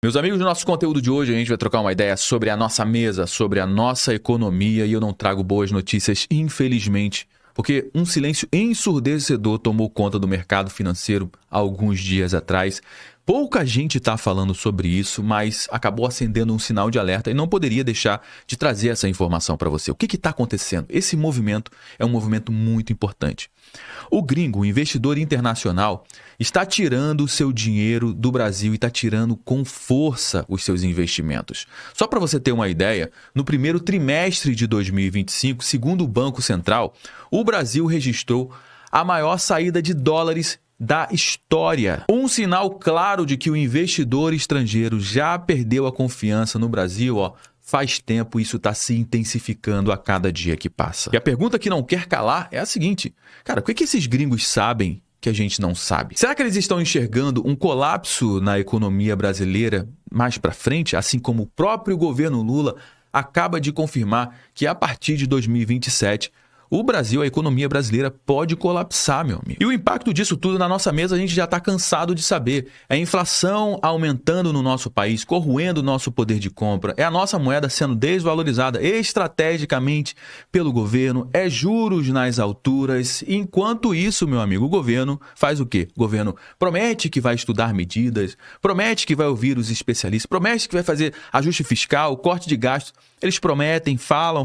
Meus amigos, no nosso conteúdo de hoje a gente vai trocar uma ideia sobre a nossa mesa, sobre a nossa economia, e eu não trago boas notícias, infelizmente, porque um silêncio ensurdecedor tomou conta do mercado financeiro há alguns dias atrás. Pouca gente está falando sobre isso, mas acabou acendendo um sinal de alerta e não poderia deixar de trazer essa informação para você. O que está acontecendo? Esse movimento é um movimento muito importante. O gringo, o investidor internacional, está tirando o seu dinheiro do Brasil e está tirando com força os seus investimentos. Só para você ter uma ideia, no primeiro trimestre de 2025, segundo o Banco Central, o Brasil registrou a maior saída de dólares da história. Um sinal claro de que o investidor estrangeiro já perdeu a confiança no Brasil, faz tempo, isso está se intensificando a cada dia que passa. E a pergunta que não quer calar é a seguinte: cara, o que esses gringos sabem que a gente não sabe? Será que eles estão enxergando um colapso na economia brasileira mais para frente, assim como o próprio governo Lula acaba de confirmar que a partir de 2027 o Brasil, a economia brasileira pode colapsar, meu amigo. E o impacto disso tudo na nossa mesa a gente já está cansado de saber. É a inflação aumentando no nosso país, corroendo o nosso poder de compra. É a nossa moeda sendo desvalorizada estrategicamente pelo governo. É juros nas alturas. Enquanto isso, meu amigo, o governo faz o quê? O governo promete que vai estudar medidas, promete que vai ouvir os especialistas, promete que vai fazer ajuste fiscal, corte de gastos. Eles prometem, falam.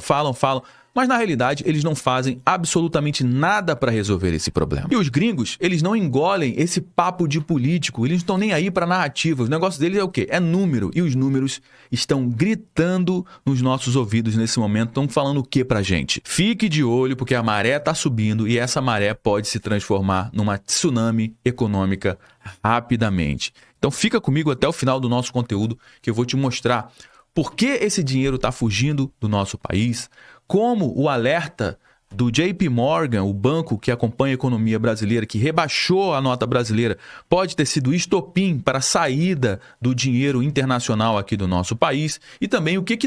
Mas na realidade eles não fazem absolutamente nada para resolver esse problema. E os gringos, eles não engolem esse papo de político, eles não estão nem aí para narrativa. O negócio deles é o quê? É número. E os números estão gritando nos nossos ouvidos nesse momento, estão falando o quê pra gente? Fique de olho porque a maré está subindo e essa maré pode se transformar numa tsunami econômica rapidamente. Então fica comigo até o final do nosso conteúdo que eu vou te mostrar por que esse dinheiro está fugindo do nosso país, como o alerta do JP Morgan, o banco que acompanha a economia brasileira, que rebaixou a nota brasileira, pode ter sido estopim para a saída do dinheiro internacional aqui do nosso país, e também o que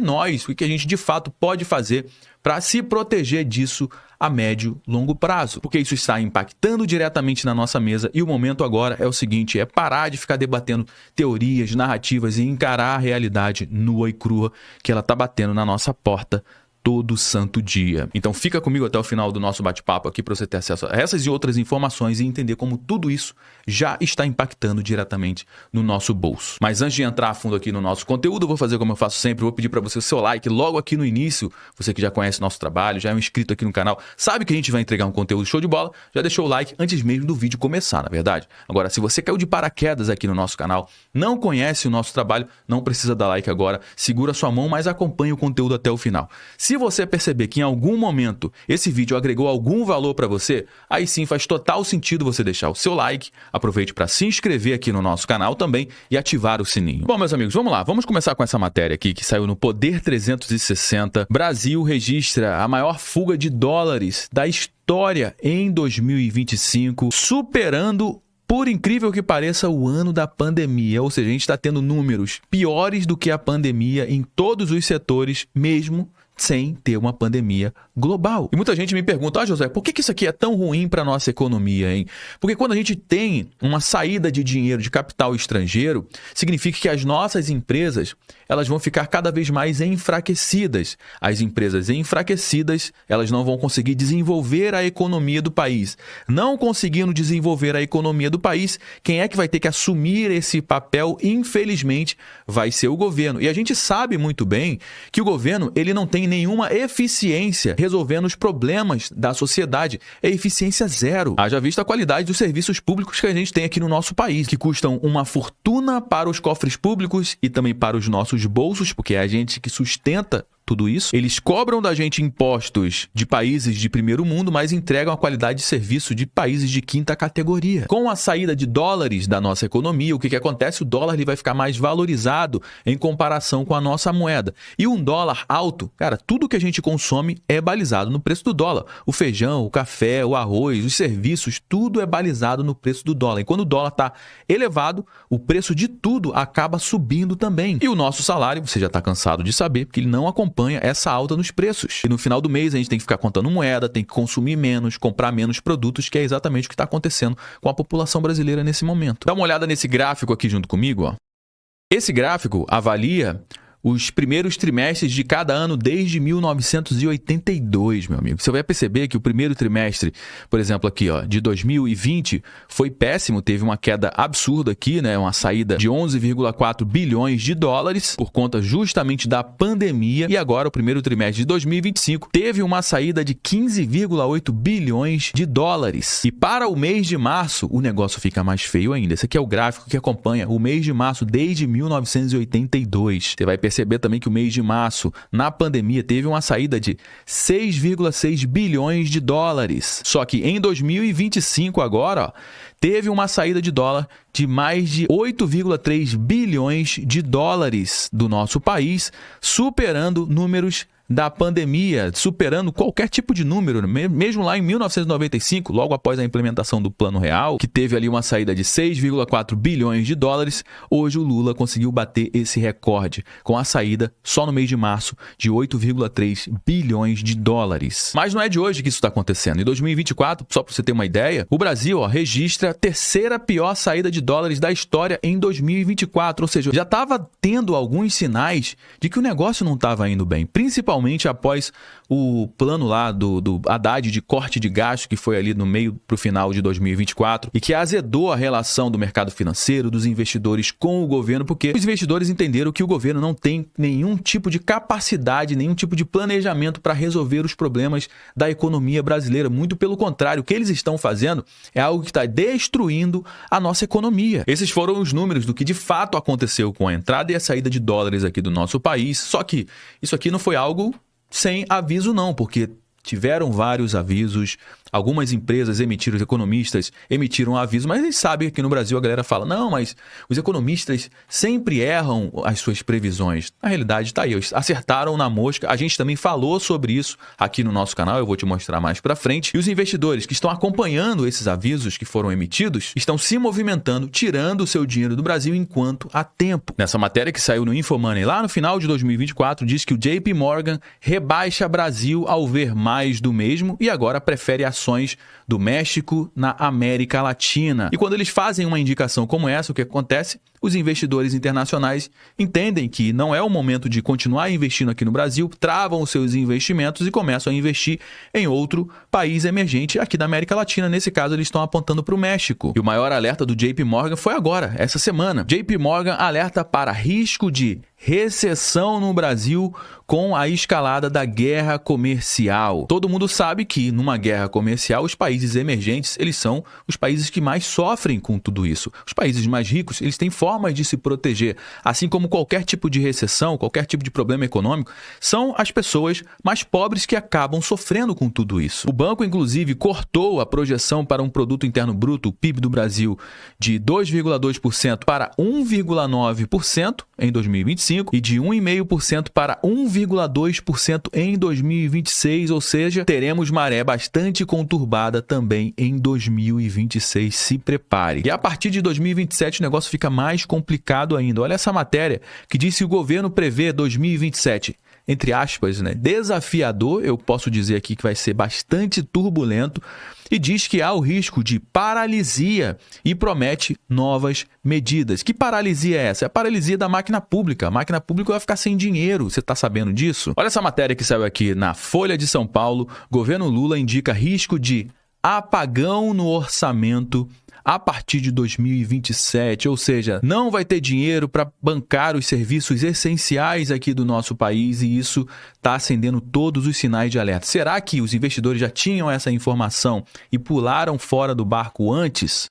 a gente de fato pode fazer para se proteger disso a médio e longo prazo, porque isso está impactando diretamente na nossa mesa e o momento agora é o seguinte: é parar de ficar debatendo teorias, narrativas e encarar a realidade nua e crua que ela está batendo na nossa porta todo santo dia. Então fica comigo até o final do nosso bate-papo aqui para você ter acesso a essas e outras informações e entender como tudo isso já está impactando diretamente no nosso bolso. Mas antes de entrar a fundo aqui no nosso conteúdo, eu vou fazer como eu faço sempre, eu vou pedir para você o seu like logo aqui no início. Você que já conhece nosso trabalho, já é um inscrito aqui no canal, sabe que a gente vai entregar um conteúdo show de bola, já deixou o like antes mesmo do vídeo começar, na verdade. Agora, se você caiu de paraquedas aqui no nosso canal, não conhece o nosso trabalho, não precisa dar like agora, segura sua mão, mas acompanhe o conteúdo até o final. Se você perceber que em algum momento esse vídeo agregou algum valor para você, aí sim faz total sentido você deixar o seu like, aproveite para se inscrever aqui no nosso canal também e ativar o sininho. Bom, meus amigos, vamos lá, vamos começar com essa matéria aqui que saiu no Poder 360. Brasil registra a maior fuga de dólares da história em 2025, superando, por incrível que pareça, o ano da pandemia. Ou seja, a gente está tendo números piores do que a pandemia em todos os setores, mesmo sem ter uma pandemia global. E muita gente me pergunta: José, por que isso aqui é tão ruim para a nossa economia, hein? Porque quando a gente tem uma saída de dinheiro, de capital estrangeiro, significa que as nossas empresas, elas vão ficar cada vez mais enfraquecidas. As empresas enfraquecidas, elas não vão conseguir desenvolver a economia do país. Não conseguindo desenvolver a economia do país, quem é que vai ter que assumir esse papel? Infelizmente, vai ser o governo. E a gente sabe muito bem que o governo, ele não tem nenhuma eficiência resolvendo os problemas da sociedade. É eficiência zero. Haja vista a qualidade dos serviços públicos que a gente tem aqui no nosso país, que custam uma fortuna para os cofres públicos e também para os nossos bolsos, porque é a gente que sustenta tudo isso. Eles cobram da gente impostos de países de primeiro mundo, mas entregam a qualidade de serviço de países de quinta categoria. Com a saída de dólares da nossa economia, o que acontece? O dólar ele vai ficar mais valorizado em comparação com a nossa moeda. E um dólar alto, cara, tudo que a gente consome é balizado no preço do dólar. O feijão, o café, o arroz, os serviços, tudo é balizado no preço do dólar. E quando o dólar está elevado, o preço de tudo acaba subindo também. E o nosso salário, você já está cansado de saber, porque ele não acompanha essa alta nos preços. E no final do mês a gente tem que ficar contando moeda, tem que consumir menos, comprar menos produtos, que é exatamente o que está acontecendo com a população brasileira nesse momento. Dá uma olhada nesse gráfico aqui junto comigo, ó. Esse gráfico avalia os primeiros trimestres de cada ano desde 1982, meu amigo. Você vai perceber que o primeiro trimestre, por exemplo, aqui, ó, de 2020, foi péssimo, teve uma queda absurda aqui, né? Uma saída de 11,4 bilhões de dólares por conta justamente da pandemia. E agora, o primeiro trimestre de 2025, teve uma saída de 15,8 bilhões de dólares. E para o mês de março, o negócio fica mais feio ainda. Esse aqui é o gráfico que acompanha o mês de março desde 1982. Você vai perceber também que o mês de março, na pandemia, teve uma saída de 6,6 bilhões de dólares. Só que em 2025 agora, ó, teve uma saída de dólar de mais de 8,3 bilhões de dólares do nosso país, superando números da pandemia, superando qualquer tipo de número, mesmo lá em 1995, logo após a implementação do Plano Real, que teve ali uma saída de 6,4 bilhões de dólares, hoje o Lula conseguiu bater esse recorde, com a saída, só no mês de março, de 8,3 bilhões de dólares. Mas não é de hoje que isso está acontecendo. Em 2024, só para você ter uma ideia, o Brasil registra a terceira pior saída de dólares da história em 2024, ou seja, já estava tendo alguns sinais de que o negócio não estava indo bem, principalmente após o plano lá do Haddad de corte de gasto, que foi ali no meio para o final de 2024, e que azedou a relação do mercado financeiro, dos investidores com o governo, porque os investidores entenderam que o governo não tem nenhum tipo de capacidade, nenhum tipo de planejamento para resolver os problemas da economia brasileira. Muito pelo contrário, o que eles estão fazendo é algo que está destruindo a nossa economia. Esses foram os números do que de fato aconteceu com a entrada e a saída de dólares aqui do nosso país. Só que isso aqui não foi algo sem aviso não, porque tiveram vários avisos, algumas empresas emitiram, os economistas emitiram aviso, mas eles sabem que aqui no Brasil a galera fala, não, mas os economistas sempre erram as suas previsões. Na realidade está aí, eles acertaram na mosca, a gente também falou sobre isso aqui no nosso canal, eu vou te mostrar mais para frente, e os investidores que estão acompanhando esses avisos que foram emitidos, estão se movimentando, tirando o seu dinheiro do Brasil enquanto há tempo. Nessa matéria que saiu no Infomoney lá no final de 2024, diz que o JP Morgan rebaixa Brasil ao ver mais do mesmo e agora prefere ações do México na América Latina. E quando eles fazem uma indicação como essa, o que acontece? Os investidores internacionais entendem que não é o momento de continuar investindo aqui no Brasil, travam os seus investimentos e começam a investir em outro país emergente aqui da América Latina. Nesse caso, eles estão apontando para o México. E o maior alerta do JP Morgan foi agora, essa semana. JP Morgan alerta para risco de recessão no Brasil com a escalada da guerra comercial. Todo mundo sabe que numa guerra comercial os países emergentes, eles são os países que mais sofrem com tudo isso. Os países mais ricos, eles têm formas de se proteger. Assim como qualquer tipo de recessão, qualquer tipo de problema econômico, são as pessoas mais pobres que acabam sofrendo com tudo isso. O banco, inclusive, cortou a projeção para um produto interno bruto, o PIB do Brasil, de 2,2% para 1,9% em 2025 e de 1,5% para 1,2% em 2026, ou seja, teremos maré bastante conturbada também em 2026, se prepare. E a partir de 2027 o negócio fica mais complicado ainda. Olha essa matéria que diz que o governo prevê 2027, entre aspas, né, desafiador, eu posso dizer aqui que vai ser bastante turbulento, e diz que há o risco de paralisia e promete novas medidas. Que paralisia é essa? É a paralisia da máquina pública. A máquina pública vai ficar sem dinheiro. Você está sabendo disso? Olha essa matéria que saiu aqui na Folha de São Paulo. Governo Lula indica risco de apagão no orçamento a partir de 2027, ou seja, não vai ter dinheiro para bancar os serviços essenciais aqui do nosso país e isso está acendendo todos os sinais de alerta. Será que os investidores já tinham essa informação e pularam fora do barco antes?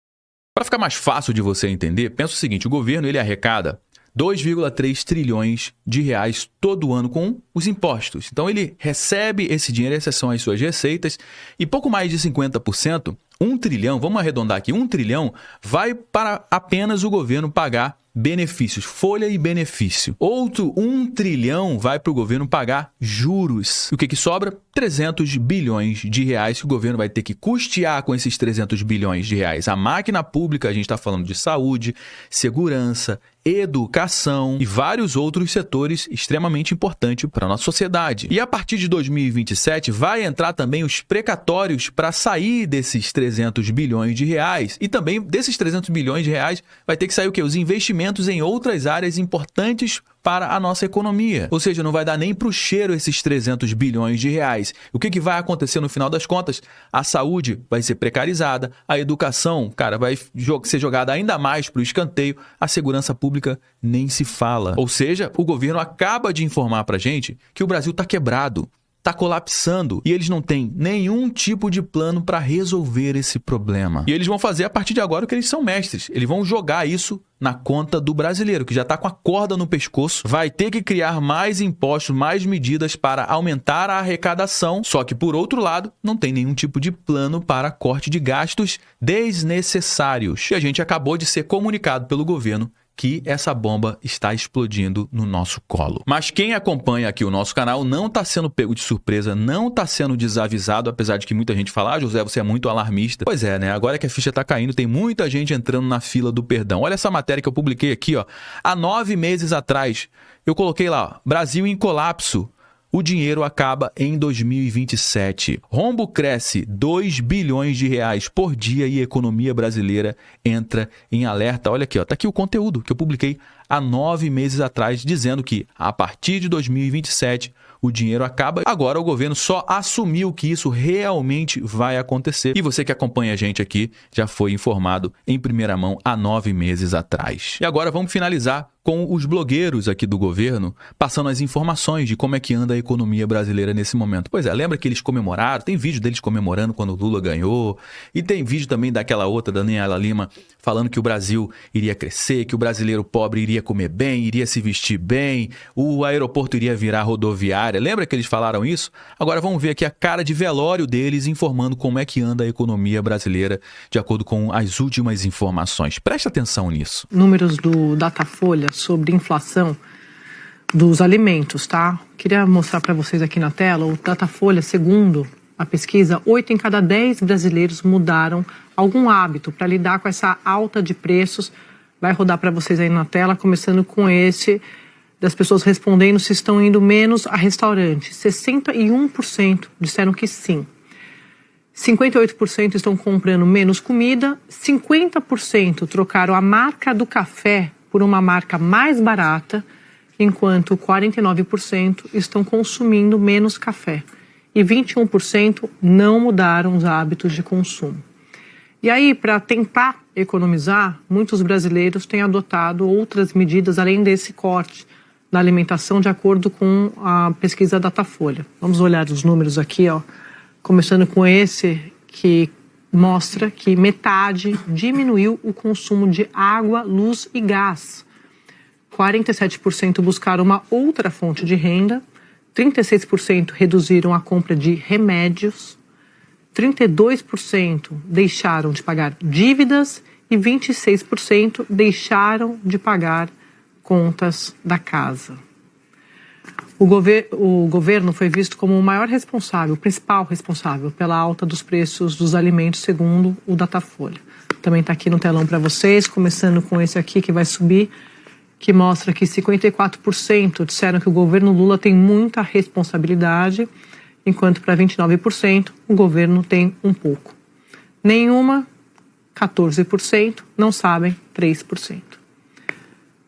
Para ficar mais fácil de você entender, pensa o seguinte, o governo ele arrecada 2,3 trilhões de reais todo ano com os impostos. Então ele recebe esse dinheiro, essas são as suas receitas, e pouco mais de 50%, 1 trilhão, vamos arredondar aqui, 1 trilhão vai para apenas o governo pagar benefícios, folha e benefício. Outro 1 trilhão vai para o governo pagar juros. O que sobra? 300 bilhões de reais que o governo vai ter que custear com esses 300 bilhões de reais. A máquina pública, a gente está falando de saúde, segurança, educação e vários outros setores extremamente importantes para a nossa sociedade. E a partir de 2027 vai entrar também os precatórios para sair desses 300 bilhões de reais. E também desses 300 bilhões de reais vai ter que sair o quê? Os investimentos investimentos em outras áreas importantes para a nossa economia. Ou seja, não vai dar nem para o cheiro esses 300 bilhões de reais. O que vai acontecer no final das contas? A saúde vai ser precarizada, a educação, cara, vai ser jogada ainda mais para o escanteio, a segurança pública nem se fala. Ou seja, o governo acaba de informar para a gente que o Brasil está quebrado, está colapsando e eles não têm nenhum tipo de plano para resolver esse problema. E eles vão fazer a partir de agora o que eles são mestres. Eles vão jogar isso na conta do brasileiro, que já está com a corda no pescoço, vai ter que criar mais impostos, mais medidas para aumentar a arrecadação, só que, por outro lado, não tem nenhum tipo de plano para corte de gastos desnecessários. E a gente acabou de ser comunicado pelo governo que essa bomba está explodindo no nosso colo. Mas quem acompanha aqui o nosso canal não está sendo pego de surpresa, não está sendo desavisado, apesar de que muita gente fala, José, você é muito alarmista. Pois é, né? Agora que a ficha está caindo, tem muita gente entrando na fila do perdão. Olha essa matéria que eu publiquei aqui, ó. Há 9 meses atrás, eu coloquei lá, Brasil em colapso. O dinheiro acaba em 2027. Rombo cresce 2 bilhões de reais por dia e a economia brasileira entra em alerta. Olha aqui, ó, tá aqui o conteúdo que eu publiquei há 9 meses atrás, dizendo que a partir de 2027 o dinheiro acaba. Agora o governo só assumiu que isso realmente vai acontecer. E você que acompanha a gente aqui já foi informado em primeira mão há 9 meses atrás. E agora vamos finalizar com os blogueiros aqui do governo, passando as informações de como é que anda a economia brasileira nesse momento. Pois é, lembra que eles comemoraram, tem vídeo deles comemorando quando o Lula ganhou, e tem vídeo também daquela outra, Daniela Lima, falando que o Brasil iria crescer, que o brasileiro pobre iria comer bem, iria se vestir bem, o aeroporto iria virar rodoviária. Lembra que eles falaram isso? Agora vamos ver aqui a cara de velório deles informando como é que anda a economia brasileira de acordo com as últimas informações. Preste atenção nisso. Números do Datafolha sobre inflação dos alimentos, tá? Queria mostrar para vocês aqui na tela, o Datafolha, segundo a pesquisa, 8 em cada 10 brasileiros mudaram algum hábito para lidar com essa alta de preços. Vai rodar para vocês aí na tela, começando com esse das pessoas respondendo se estão indo menos a restaurante. 61% disseram que sim. 58% estão comprando menos comida, 50% trocaram a marca do café por uma marca mais barata, enquanto 49% estão consumindo menos café e 21% não mudaram os hábitos de consumo. E aí, para tentar economizar, muitos brasileiros têm adotado outras medidas além desse corte na alimentação, de acordo com a pesquisa Datafolha. Vamos olhar os números aqui, ó, começando com esse que mostra que metade diminuiu o consumo de água, luz e gás. 47% buscaram uma outra fonte de renda, 36% reduziram a compra de remédios, 32% deixaram de pagar dívidas e 26% deixaram de pagar contas da casa. O governo foi visto como o maior responsável, o principal responsável pela alta dos preços dos alimentos, segundo o Datafolha. Também está aqui no telão para vocês, começando com esse aqui que vai subir, que mostra que 54% disseram que o governo Lula tem muita responsabilidade, enquanto para 29% o governo tem um pouco. Nenhuma, 14%, não sabem, 3%.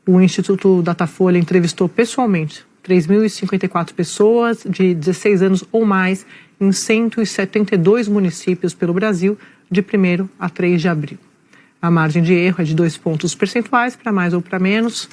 O Instituto Datafolha entrevistou pessoalmente 3.054 pessoas de 16 anos ou mais em 172 municípios pelo Brasil, de 1º a 3 de abril. A margem de erro é de 2 pontos percentuais, para mais ou para menos.